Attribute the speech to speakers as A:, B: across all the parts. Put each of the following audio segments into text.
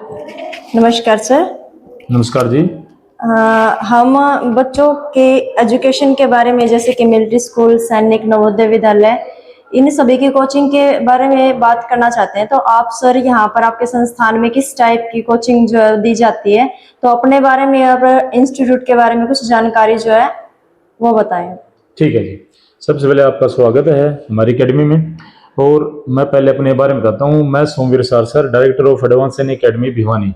A: नमस्कार सर।
B: नमस्कार जी।
A: हम बच्चों के एजुकेशन के बारे में, जैसे कि मिलिट्री स्कूल, सैनिक, नवोदय विद्यालय, इन सभी की कोचिंग के बारे में बात करना चाहते हैं। तो आप सर यहाँ पर आपके संस्थान में किस टाइप की कोचिंग जो है दी जाती है, तो अपने बारे में और इंस्टीट्यूट के बारे में कुछ जानकारी जो है वो बताएं।
B: ठीक है जी। सबसे पहले आपका स्वागत है हमारी एकेडमी में। और मैं पहले अपने बारे में बताता हूँ। मैं Somvir sir, director of advance सैनिक अकेडमी भिवानी।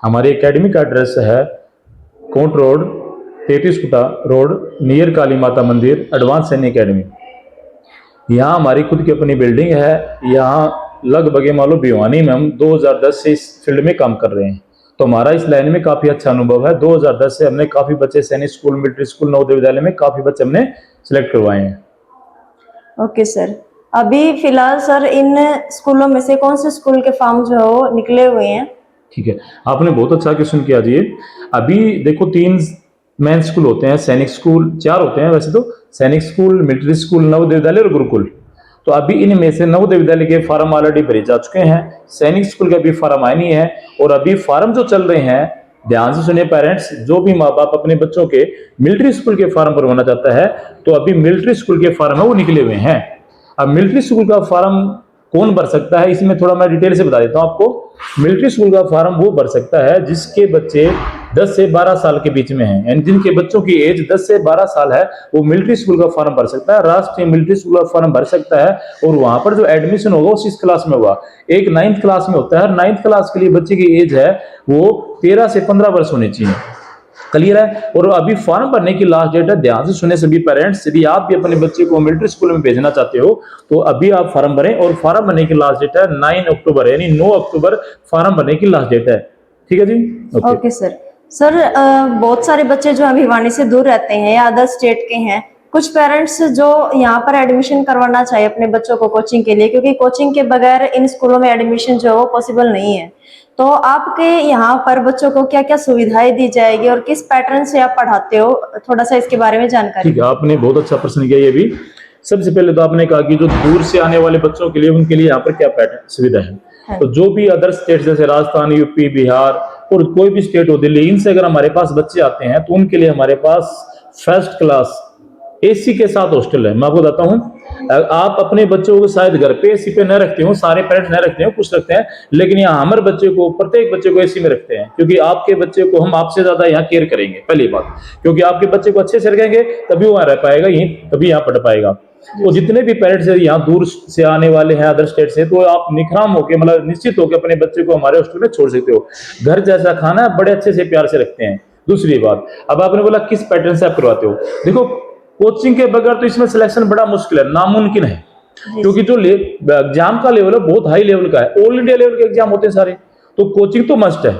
B: हमारी एकेडमी का एड्रेस है कोट रोड, 33 फुटा रोड, नियर काली माता मंदिर, एडवांस सैनिक अकेडमी। यहाँ हमारी खुद की अपनी बिल्डिंग है। यहाँ लगभग मान लो भिवानी में हम 2010 से इस फील्ड में काम कर रहे हैं, तो हमारा इस लाइन में काफी अच्छा अनुभव है। 2010 से हमने काफी बच्चे सैनिक school, military school, Navodaya Vidyalaya में काफी बच्चे हमने सिलेक्ट करवाए हैं।
A: Okay sir. अभी फिलहाल सर इन स्कूलों में से कौन से स्कूल के फॉर्म जो है वो निकले हुए हैं?
B: ठीक है, आपने बहुत अच्छा क्वेश्चन किया जी। अभी देखो 3 मेन स्कूल होते हैं, सैनिक स्कूल 4 होते हैं वैसे तो, सैनिक school, military school, Navodaya Vidyalaya और गुरुकुल। तो अभी इनमें से नवोदय विद्यालय के फार्म ऑलरेडी भरे जा चुके हैं, सैनिक स्कूल के अभी फार्म आए नहीं है। और अभी फार्म जो चल रहे हैं, ध्यान से सुनिए पेरेंट्स, जो भी माँ बाप अपने बच्चों के मिलिट्री स्कूल के फार्म भरवाना चाहता है, तो अभी मिलिट्री स्कूल के फार्म है वो निकले हुए हैं। अब मिलिट्री स्कूल का फार्म कौन भर सकता है, इसमें थोड़ा मैं डिटेल से बता देता हूं आपको। मिलिट्री स्कूल का फार्म वो भर सकता है जिसके बच्चे 10 से 12 साल के बीच में हैं, यानी जिनके बच्चों की एज 10 से 12 साल है, वो मिलिट्री स्कूल का फॉर्म भर सकता है, राष्ट्रीय मिलिट्री स्कूल का फॉर्म भर सकता है। और वहां पर जो एडमिशन होगा वो 6 क्लास में होगा। एक 9th क्लास में होता है, 9th क्लास के लिए बच्चे की एज है वो 13 से 15 वर्ष होनी चाहिए। क्लियर है? और अभी फॉर्म भरने की लास्ट डेट है, ध्यान से सुने सभी पेरेंट्स, यदि आप भी अपने बच्चे को मिलिट्री स्कूल में भेजना चाहते हो तो अभी आप फॉर्म भरें। और फॉर्म भरने की लास्ट डेट है 9 अक्टूबर, यानी 9 अक्टूबर फॉर्म भरने की लास्ट डेट है। ठीक है जी?
A: Okay sir. सर बहुत सारे बच्चे जो भिवानी से दूर रहते हैं या अदर स्टेट के हैं, कुछ पेरेंट्स जो यहाँ पर एडमिशन करवाना चाहिए अपने बच्चों को कोचिंग के लिए, क्योंकि कोचिंग के बगैर इन स्कूलों में एडमिशन जो है वो पॉसिबल नहीं है। तो आपके यहाँ पर बच्चों को क्या क्या सुविधाएं दी जाएगी और किस पैटर्न से आप पढ़ाते हो, थोड़ा सा इसके बारे में जानकारी।
B: ठीक है, आपने बहुत अच्छा प्रश्न किया। ये भी सबसे पहले तो आपने कहा कि जो दूर से आने वाले बच्चों के लिए, उनके लिए यहाँ पर क्या पैटर्न सुविधा है। तो जो भी अदर स्टेट जैसे राजस्थान, यूपी, बिहार और कोई भी स्टेट हो, दिल्ली, इनसे अगर हमारे पास बच्चे आते हैं तो उनके लिए हमारे पास फर्स्ट क्लास एसी के साथ हॉस्टल है। मैं आपको बताता हूँ, आप अपने बच्चों को शायद घर पे एसी पे न रखते हो, सारे पेरेंट्स न रखते हो, कुछ रखते हैं, लेकिन यहाँ हमारे बच्चे को, प्रत्येक बच्चे को एसी में रखते हैं, क्योंकि आपके बच्चे को हम आपसे ज्यादा यहाँ केयर करेंगे। पहली बात, क्योंकि आपके बच्चे को अच्छे से रखेंगे तभी वो रह पाएगा, यही तभी यहाँ पढ़ पाएगा। तो जितने भी पेरेंट्स यहाँ दूर से आने वाले हैं अदर स्टेट से, तो आप निखराम होकर, मतलब निश्चित होकर अपने बच्चे को हमारे हॉस्टल में छोड़ सकते हो। घर जैसा खाना बड़े अच्छे से प्यार से रखते हैं। दूसरी बात, अब आपने बोला किस पैटर्न से आप करवाते हो। देखो, कोचिंग के बगैर तो इसमें सिलेक्शन बड़ा मुश्किल है, नामुमकिन है, क्योंकि जो एग्जाम का लेवल है बहुत हाई लेवल का है। ऑल इंडिया लेवल के एग्जाम होते हैं सारे, तो कोचिंग तो मस्ट है।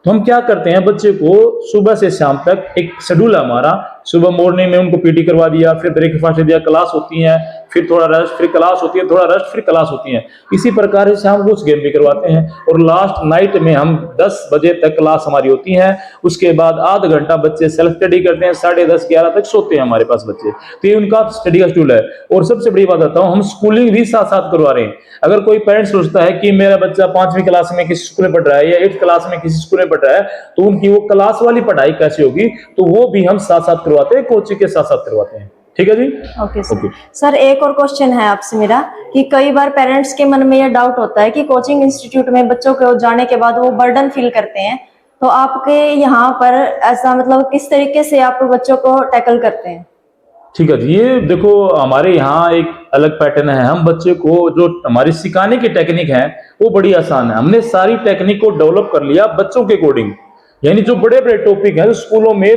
B: तो हम क्या करते हैं, बच्चे को सुबह से शाम तक एक शेड्यूल है हमारा। सुबह मॉर्निंग में उनको पीटी करवा दिया, फिर ब्रेकफास्ट दिया, क्लास होती है, फिर थोड़ा रेस्ट, फिर क्लास होती है, थोड़ा रेस्ट, फिर क्लास होती है। इसी प्रकार से शाम को उस गेम भी करवाते हैं। और लास्ट नाइट में हम 10 बजे तक क्लास हमारी होती है। उसके बाद आधा घंटा बच्चे सेल्फ स्टडी करते हैं, 10:30 11 तक सोते हैं हमारे पास बच्चे। तो ये उनका स्टडी का शेड्यूल है। और सबसे बड़ी बात बताता हूँ, हम स्कूलिंग भी साथ साथ करवा रहे हैं। अगर कोई पेरेंट्स सोचता है कि मेरा बच्चा 5वीं क्लास में किसी स्कूल में पढ़ रहा है या 8th क्लास में किसी स्कूल में पढ़ रहा है, तो उनकी वो क्लास वाली पढ़ाई कैसे होगी, तो वो भी हम साथ साथ करवाते हैं, कोचिंग के साथ साथ करवाते हैं। ठीक है जी?
A: Okay sir. सर एक और क्वेश्चन है आपसे मेरा, कि कई बार पेरेंट्स के मन में यह डाउट होता है कि कोचिंग इंस्टीट्यूट में बच्चों को जाने के बाद वो बर्डन फील करते हैं, तो आपके यहाँ पर ऐसा मतलब किस तरीके से आप बच्चों को टैकल करते हैं?
B: ठीक है जी, ये देखो हमारे यहाँ एक अलग पैटर्न है। हम बच्चे को, जो हमारी सिखाने की टेक्निक है वो बड़ी आसान है। हमने सारी टेक्निक को डेवलप कर लिया बच्चों के अकॉर्डिंग। यानी जो बड़े बड़े टॉपिक हैं, जो स्कूलों में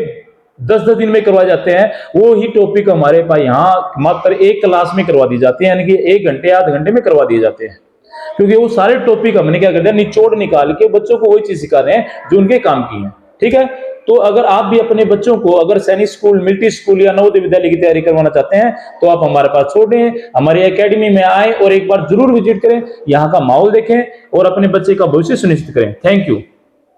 B: 10-10 दिन में करवाए जाते हैं, वो ही टॉपिक हमारे पास यहाँ मात्र एक क्लास में करवा दी जाती है, यानी कि 1 घंटे आधे घंटे में करवा दिए जाते हैं। क्योंकि वो सारे टॉपिक हमने क्या करते हैं, निचोड़ निकाल के बच्चों को वही चीज सिखा रहे हैं जो उनके काम की है। ठीक है? तो अगर आप भी अपने बच्चों को अगर सैनिक स्कूल, मिलिट्री स्कूल या नवोदय विद्यालय की तैयारी करवाना चाहते हैं, तो आप हमारे पास छोड़ें, हमारी एकेडमी में आए और एक बार जरूर विजिट करें, यहाँ का माहौल देखें और अपने बच्चे का भविष्य सुनिश्चित करें। Thank you.